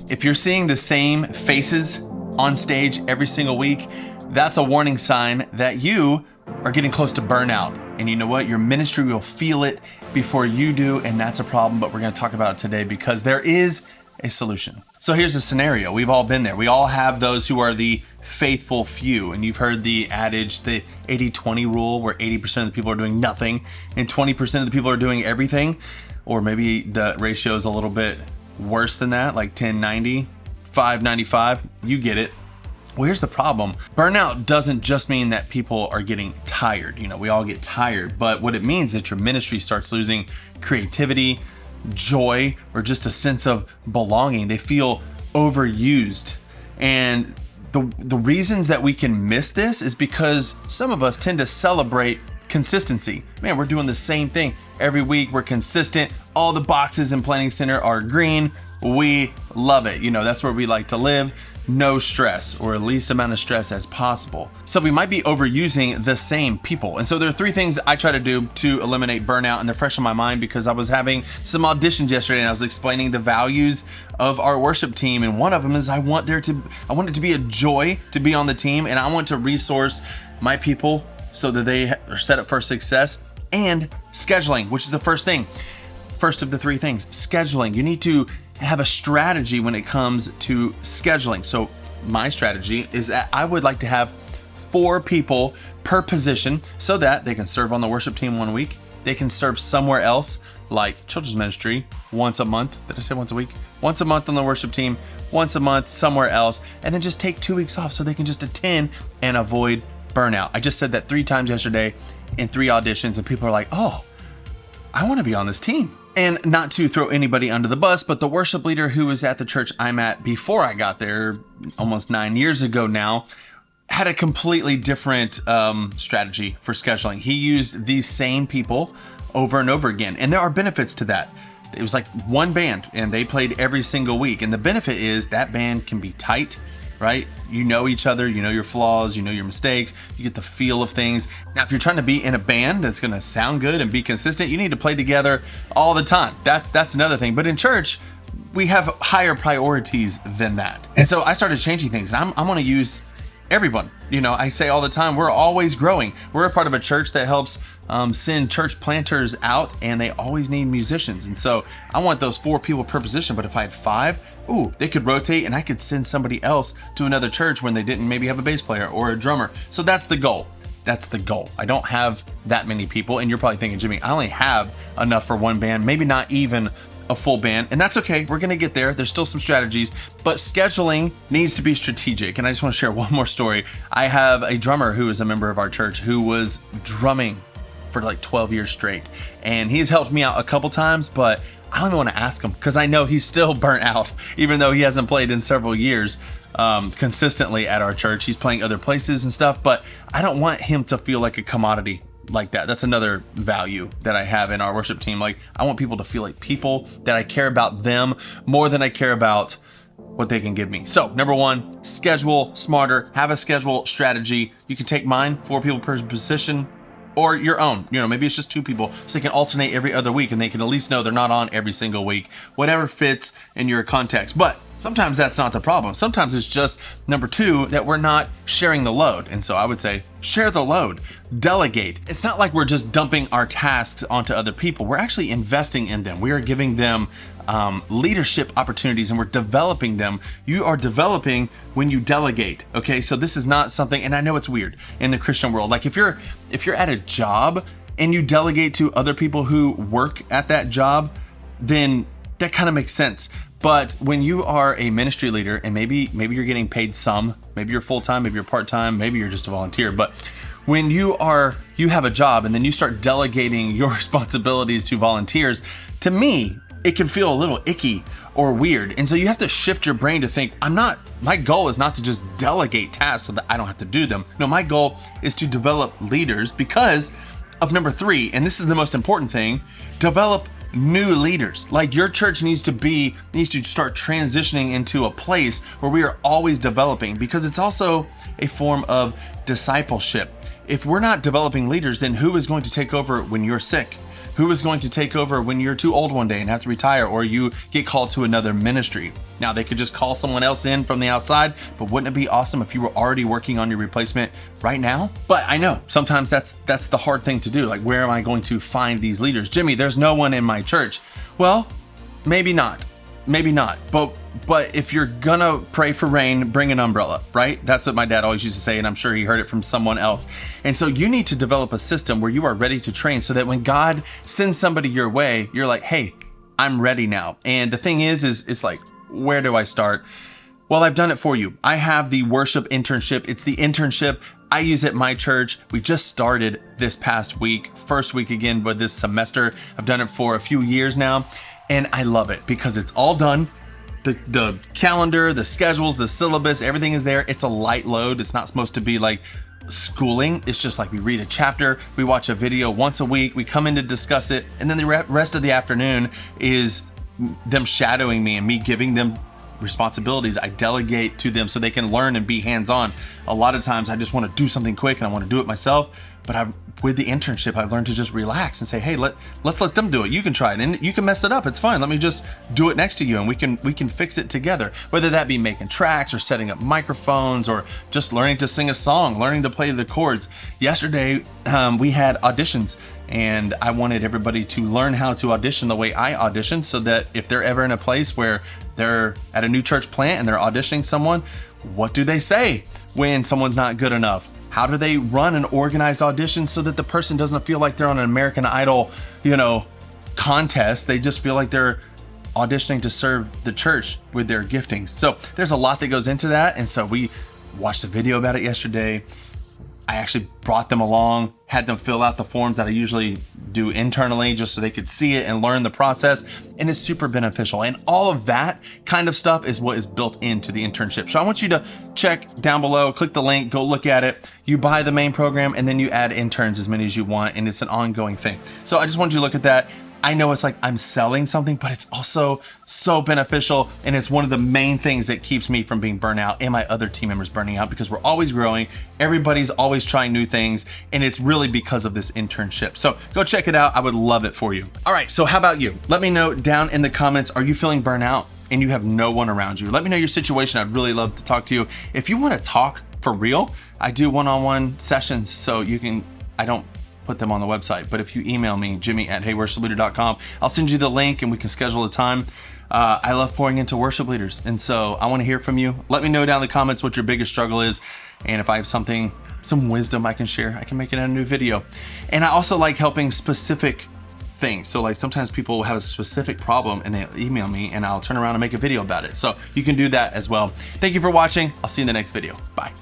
If you're seeing the same faces on stage every single week, that's a warning sign that you are getting close to burnout. And you know what? Your ministry will feel it before you do, and that's a problem, but we're going to talk about it today because there is a solution. So here's the scenario. We've all been there. We all have those who are the faithful few. And you've heard the adage, the 80-20 rule, where 80% of the people are doing nothing and 20% of the people are doing everything. Or maybe the ratio is a little bit worse than that, like 10-90, 5-95. You get it. Well, here's the problem. Burnout doesn't just mean that people are getting tired. You know, we all get tired, but what it means is that your ministry starts losing creativity, joy, or just a sense of belonging. They feel overused. And the reasons that we can miss this is because some of us tend to celebrate consistency. Man, we're doing the same thing every week. We're consistent. All the boxes in Planning Center are green. We love it. You know, that's where we like to live. No stress, or least amount of stress as possible. So we might be overusing the same people. And so there are three things I try to do to eliminate burnout, and they're fresh in my mind because I was having some auditions yesterday and I was explaining the values of our worship team. And one of them is I want it to be a joy to be on the team, and I want to resource my people so that they are set up for success. And scheduling, which is the first of the three things. Scheduling. You need to have a strategy when it comes to scheduling. So my strategy is that I would like to have 4 people per position so that they can serve on the worship team one week. They can serve somewhere else, like children's ministry, once a month. Did I say once a week? Once a month on the worship team, once a month somewhere else, and then just take 2 weeks off so they can just attend and avoid burnout. I just said that 3 times yesterday in 3 auditions, and people are like, oh, I want to be on this team. And not to throw anybody under the bus, but the worship leader who was at the church I'm at before I got there, almost 9 years ago now, had a completely different strategy for scheduling. He used these same people over and over again. And there are benefits to that. It was like one band and they played every single week. And the benefit is that band can be tight, right? You know each other, you know your flaws, you know your mistakes, you get the feel of things. Now, if you're trying to be in a band that's going to sound good and be consistent, you need to play together all the time. That's another thing. But in church, we have higher priorities than that. And so I started changing things, and I'm going to use everyone. You know, I say all the time, we're always growing. We're a part of a church that helps send church planters out, and they always need musicians. And so I want those 4 people per position. But if I had 5, they could rotate, and I could send somebody else to another church when they didn't maybe have a bass player or a drummer. So that's the goal. That's the goal. I don't have that many people. And you're probably thinking, Jimmy, I only have enough for one band, maybe not even a full band. And that's okay. We're going to get there. There's still some strategies, but scheduling needs to be strategic. And I just want to share one more story. I have a drummer who is a member of our church who was drumming for like 12 years straight. And he's helped me out a couple times, but I don't even want to ask him because I know he's still burnt out, even though he hasn't played in several years consistently at our church. He's playing other places and stuff, but I don't want him to feel like a commodity like that. That's another value that I have in our worship team. Like, I want people to feel like people, that I care about them more than I care about what they can give me. So number 1, schedule smarter, have a schedule strategy. You can take mine, 4 people per position, or your own. You know, maybe it's just 2 people so they can alternate every other week and they can at least know they're not on every single week, whatever fits in your context. But sometimes that's not the problem. Sometimes it's just number 2, that we're not sharing the load. And so I would say share the load, delegate. It's not like we're just dumping our tasks onto other people. We're actually investing in them. We are giving them leadership opportunities, and we're developing them. You are developing when you delegate. Okay, so this is not something, and I know it's weird in the Christian world. Like if you're at a job and you delegate to other people who work at that job, then that kind of makes sense. But when you are a ministry leader, and maybe you're getting paid some, maybe you're full-time, maybe you're part-time, maybe you're just a volunteer, but when you have a job and then you start delegating your responsibilities to volunteers, to me, it can feel a little icky or weird. And so you have to shift your brain to think, my goal is not to just delegate tasks so that I don't have to do them. No, my goal is to develop leaders because of number 3, and this is the most important thing, develop new leaders. Like, your church needs to start transitioning into a place where we are always developing, because it's also a form of discipleship. If we're not developing leaders, then who is going to take over when you're sick? Who is going to take over when you're too old one day and have to retire, or you get called to another ministry? Now, they could just call someone else in from the outside, but wouldn't it be awesome if you were already working on your replacement right now? But I know sometimes that's the hard thing to do. Like, where am I going to find these leaders? Jimmy, there's no one in my church. Well, maybe not. Maybe not. But if you're gonna pray for rain, bring an umbrella, right? That's what my dad always used to say, and I'm sure he heard it from someone else. And so you need to develop a system where you are ready to train, so that when God sends somebody your way, you're like, hey, I'm ready now. And the thing is it's like, where do I start? Well, I've done it for you. I have the worship internship. It's the internship I use at my church. We just started this past week, first week again, but this semester. I've done it for a few years now, and I love it because it's all done. The calendar, the schedules, the syllabus, everything is there. It's a light load. It's not supposed to be like schooling. It's just like we read a chapter, we watch a video once a week, we come in to discuss it, and then the rest of the afternoon is them shadowing me and me giving them responsibilities. I delegate to them so they can learn and be hands-on. A lot of times I just want to do something quick and I want to do it myself, but with the internship, I've learned to just relax and say, hey, let's let them do it. You can try it, and you can mess it up. It's fine. Let me just do it next to you, and we can fix it together. Whether that be making tracks or setting up microphones or just learning to sing a song, learning to play the chords. Yesterday, we had auditions, and I wanted everybody to learn how to audition the way I audition, so that if they're ever in a place where they're at a new church plant and they're auditioning someone, what do they say when someone's not good enough? How do they run an organized audition so that the person doesn't feel like they're on an American Idol, contest? They just feel like they're auditioning to serve the church with their giftings. So there's a lot that goes into that. And so we watched a video about it yesterday. I actually brought them along, had them fill out the forms that I usually do internally just so they could see it and learn the process. And it's super beneficial. And all of that kind of stuff is what is built into the internship. So I want you to check down below, click the link, go look at it. You buy the main program, and then you add interns as many as you want. And it's an ongoing thing. So I just wanted you to look at that. I know it's like I'm selling something, but it's also so beneficial. And it's one of the main things that keeps me from being burnt out and my other team members burning out, because we're always growing. Everybody's always trying new things. And it's really because of this internship. So go check it out. I would love it for you. All right. So how about you? Let me know down in the comments. Are you feeling burnt out and you have no one around you? Let me know your situation. I'd really love to talk to you. If you want to talk for real, I do one-on-one sessions. So I don't put them on the website, but if you email me, jimmy@heyworshipleader.com, I'll send you the link and we can schedule a time. I love pouring into worship leaders, and so I want to hear from you. Let me know down in the comments what your biggest struggle is, and if I have some wisdom I can share, I can make it in a new video. And I also like helping specific things. So like sometimes people have a specific problem and they email me, and I'll turn around and make a video about it. So you can do that as well. Thank you for watching. I'll see you in the next video. Bye.